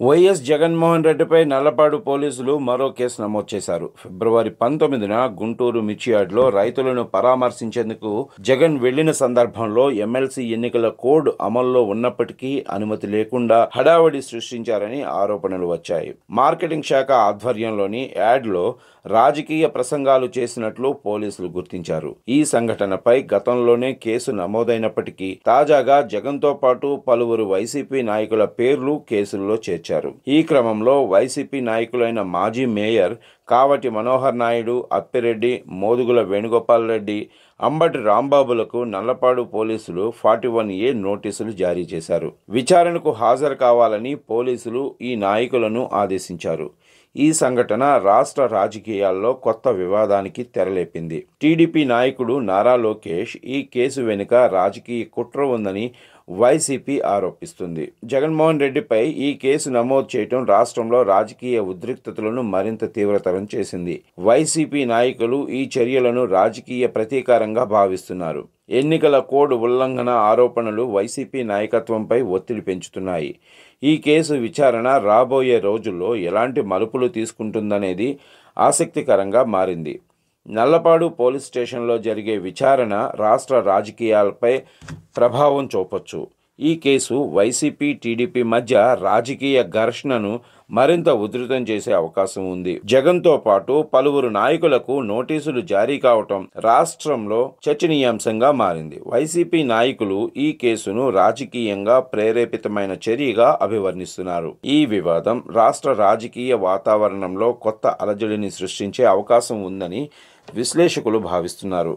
YS Jaganmohan రెడ్డిపై నల్లపాడు పోలీసులు మరో కేసు నమోదు చేశారు. ఫిబ్రవరి 19న గుంటూరు మిర్చియార్డులో రైతులను పరామర్శించేందుకు జగన్ వెళ్లిన సందర్భంలో ఎమ్మెల్సీ ఎన్నికల కోడ్ అమల్లో ఉన్నప్పటికీ అనుమతి లేకుండా హడావడి సృష్టించారని ఆరోపణలు వచ్చాయి. మార్కెటింగ్ శాఖ ఆధ్వర్యంలోని యాడ్లో రాజకీయ ప్రసంగాలు చేసినట్లు పోలీసులు గుర్తించారు. ఈ సంఘటనపై గతంలోనే కేసు నమోదైనప్పటికీ తాజాగా జగన్తో పాటు పలువురు వైసీపీ నాయకుల పేర్లు కేసుల్లో చేర్చారు. ఈ క్రమంలో వైసీపీ నాయకులైన మాజీ మేయర్ కావటి మనోహర్ నాయుడు, అప్పిరెడ్డి, మోదుగుల వేణుగోపాల్ రెడ్డి, అంబటి రాంబాబులకు నల్లపాడు పోలీసులు 41A నోటీసులు జారీ చేశారు. విచారణకు హాజరు కావాలని పోలీసులు ఈ నాయకులను ఆదేశించారు. ఈ సంఘటన రాష్ట్ర రాజకీయాల్లో కొత్త వివాదానికి తెరలేపింది. టీడీపీ నాయకుడు నారా లోకేష్ ఈ కేసు వెనుక రాజకీయ కుట్ర ఉందని వైసీపీ ఆరోపిస్తుంది. జగన్మోహన్ రెడ్డిపై ఈ కేసు నమోదు చేయడం రాష్ట్రంలో రాజకీయ ఉద్రిక్తతలను మరింత తీవ్రతరం చేసింది. వైసీపీ నాయకులు ఈ చర్యలను రాజకీయ ప్రతీకారంగా భావిస్తున్నారు. ఎన్నికల కోడ్ ఉల్లంఘన ఆరోపణలు వైసీపీ నాయకత్వంపై ఒత్తిడి పెంచుతున్నాయి. ఈ కేసు విచారణ రాబోయే రోజుల్లో ఎలాంటి మలుపులు తీసుకుంటుందనేది ఆసక్తికరంగా మారింది. నల్లపాడు పోలీస్ స్టేషన్లో జరిగే విచారణ రాష్ట్ర రాజకీయాలపై ప్రభావం చూపొచ్చు. ఈ కేసు వైసీపీ, టీడీపీ మధ్య రాజకీయ ఘర్షణను మరింత ఉధృతం చేసే అవకాశం ఉంది. జగన్తో పాటు పలువురు నాయకులకు నోటీసులు జారీ కావటం రాష్ట్రంలో చర్చనీయాంశంగా మారింది. వైసీపీ నాయకులు ఈ కేసును రాజకీయంగా ప్రేరేపితమైన చర్యగా అభివర్ణిస్తున్నారు. ఈ వివాదం రాష్ట్ర రాజకీయ వాతావరణంలో కొత్త అలజడిని సృష్టించే అవకాశం ఉందని విశ్లేషకులు భావిస్తున్నారు.